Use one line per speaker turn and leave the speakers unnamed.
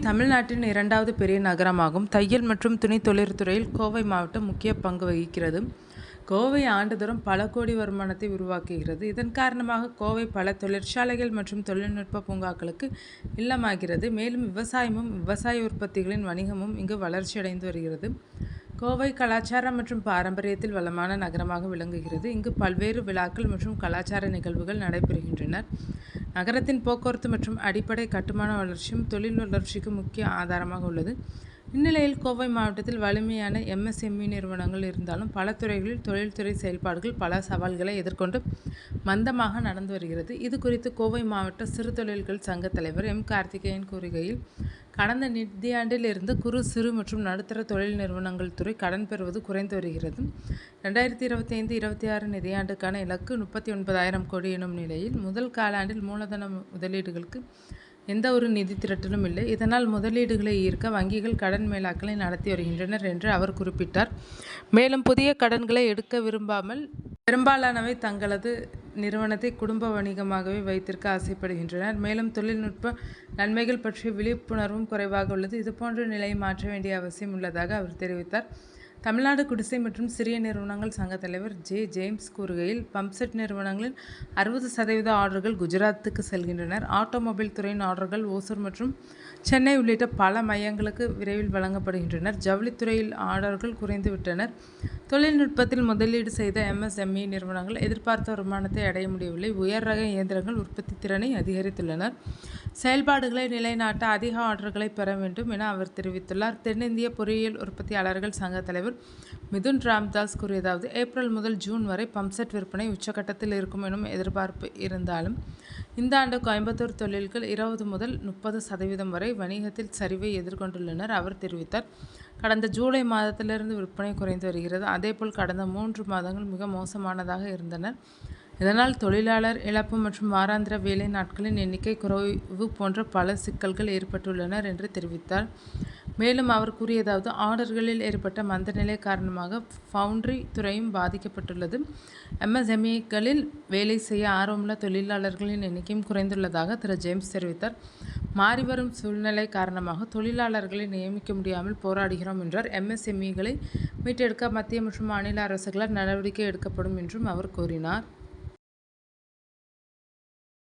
தமிழ்நாட்டின் இரண்டாவது பெரிய நகரமாகும். தையல் மற்றும் துணி தொழிற்துறையில் கோவை மாவட்டம் முக்கிய பங்கு வகிக்கிறது. கோவை ஆண்டுதோறும் பல கோடி வருமானத்தை உருவாக்குகிறது. இதன் காரணமாக கோவை பல தொழிற்சாலைகள் மற்றும் தொழில்நுட்ப பூங்காக்களுக்கு இல்லமாகிறது. மேலும் விவசாயமும் விவசாய உற்பத்திகளின் வணிகமும் இங்கு வளர்ச்சியடைந்து வருகிறது. கோவை கலாச்சாரம் மற்றும் பாரம்பரியத்தில் வளமான நகரமாக விளங்குகிறது. இங்கு பல்வேறு விழாக்கள் மற்றும் கலாச்சார நிகழ்வுகள் நடைபெறுகின்றன. நகரத்தின் போக்குவரத்து மற்றும் அடிப்படை கட்டுமான வளர்ச்சியும் தொழில் வளர்ச்சிக்கு முக்கிய ஆதாரமாக உள்ளது. இந்நிலையில் கோவை மாவட்டத்தில் வலிமையான MSME நிறுவனங்கள் இருந்தாலும் பல துறைகளில் தொழில்துறை செயல்பாடுகள் பல சவால்களை எதிர்கொண்டு மந்தமாக நடந்து வருகிறது. இது குறித்து கோவை மாவட்ட சிறு தொழில்கள் சங்க தலைவர் கார்த்திகேயன் கூறுகையில், கடந்த நிதியாண்டில் இருந்து குறு சிறு மற்றும் நடுத்தர தொழில் நிறுவனங்கள் துறை கடன் பெறுவது குறைந்து வருகிறது. 2025-26 நிதியாண்டுக்கான இலக்கு 39,000 கோடி எனும் நிலையில் முதல் காலாண்டில் மூலதன முதலீடுகளுக்கு எந்த ஒரு நிதி திரட்டலும் இல்லை. இதனால் முதலீடுகளை ஈர்க்க வங்கிகள் கடன் மேலாக்களை நடத்தி வருகின்றனர் என்று அவர் குறிப்பிட்டார். மேலும் புதிய கடன்களை எடுக்க விரும்பாமல் பெரும்பாலானவை தங்களது நிறுவனத்தை குடும்ப வணிகமாகவே வைத்திருக்க ஆசைப்படுகின்றனர். மேலும் தொழில்நுட்ப நன்மைகள் பற்றிய விழிப்புணர்வும் குறைவாக உள்ளது. இதுபோன்ற நிலையை மாற்ற வேண்டிய அவசியம் உள்ளதாக அவர் தெரிவித்தார். தமிழ்நாடு குடிசை மற்றும் சிறிய நிறுவனங்கள் சங்க தலைவர் ஜேம்ஸ் கூறுகையில், பம்ப்செட் நிறுவனங்களின் 60% ஆர்டர்கள் குஜராத்துக்கு செல்கின்றனர். ஆட்டோமொபைல் துறையின் ஆர்டர்கள் ஓசூர் மற்றும் சென்னை உள்ளிட்ட பல மையங்களுக்கு விரைவில் வழங்கப்படுகின்றனர். ஜவுளித்துறையில் ஆர்டர்கள் குறைந்துவிட்டனர். தொழில்நுட்பத்தில் முதலீடு செய்த MSME நிறுவனங்கள் எதிர்பார்த்த வருமானத்தை அடைய முடியவில்லை. உயர் ரக இயந்திரங்கள் உற்பத்தி திறனை அதிகரித்துள்ளனர். செயல்பாடுகளை நிலைநாட்ட அதிக ஆர்டர்களை பெற வேண்டும் என அவர் தெரிவித்துள்ளார். தென்னிந்திய பொறியியல் உற்பத்தியாளர்கள் சங்க தலைவர் மிதுன் ராம்தாஸ் கூறியதாவது, ஏப்ரல் முதல் ஜூன் வரை பம்ப்செட் விற்பனை உச்சகட்டத்தில் இருக்கும் எனும் எதிர்பார்ப்பு இருந்தாலும் இந்த ஆண்டு கோயம்புத்தூர் தொழில்கள் 20 முதல் 30% வரை வணிகத்தில் சரிவை எதிர்கொண்டுள்ளனர். அவர் தெரிவித்தார். கடந்த ஜூலை மாதத்திலிருந்து விற்பனை குறைந்து வருகிறது. அதேபோல் கடந்த 3 மாதங்கள் மிக மோசமானதாக இருந்தன. இதனால் தொழிலாளர் இழப்பு மற்றும் வாராந்திர வேலை நாட்களின் எண்ணிக்கை குறைவு போன்ற பல சிக்கல்கள் ஏற்பட்டுள்ளனர் என்று தெரிவித்தார். மேலும் அவர் கூறியதாவது, ஆர்டர்களில் ஏற்பட்ட மந்தநிலை காரணமாக ஃபவுண்டரி துறையும் பாதிக்கப்பட்டுள்ளது. MSMEகளில் வேலை செய்ய ஆர்வமுள்ள தொழிலாளர்களின் எண்ணிக்கையும் குறைந்துள்ளதாக திரு ஜேம்ஸ் தெரிவித்தார். மாறிவரும் சூழ்நிலை காரணமாக தொழிலாளர்களை நியமிக்க முடியாமல் போராடுகிறோம் என்றார். MSMEகளை மீட்டெடுக்க மத்திய மற்றும் மாநில அரசுகளால் நடவடிக்கை எடுக்கப்படும் என்றும் அவர் கூறினார்.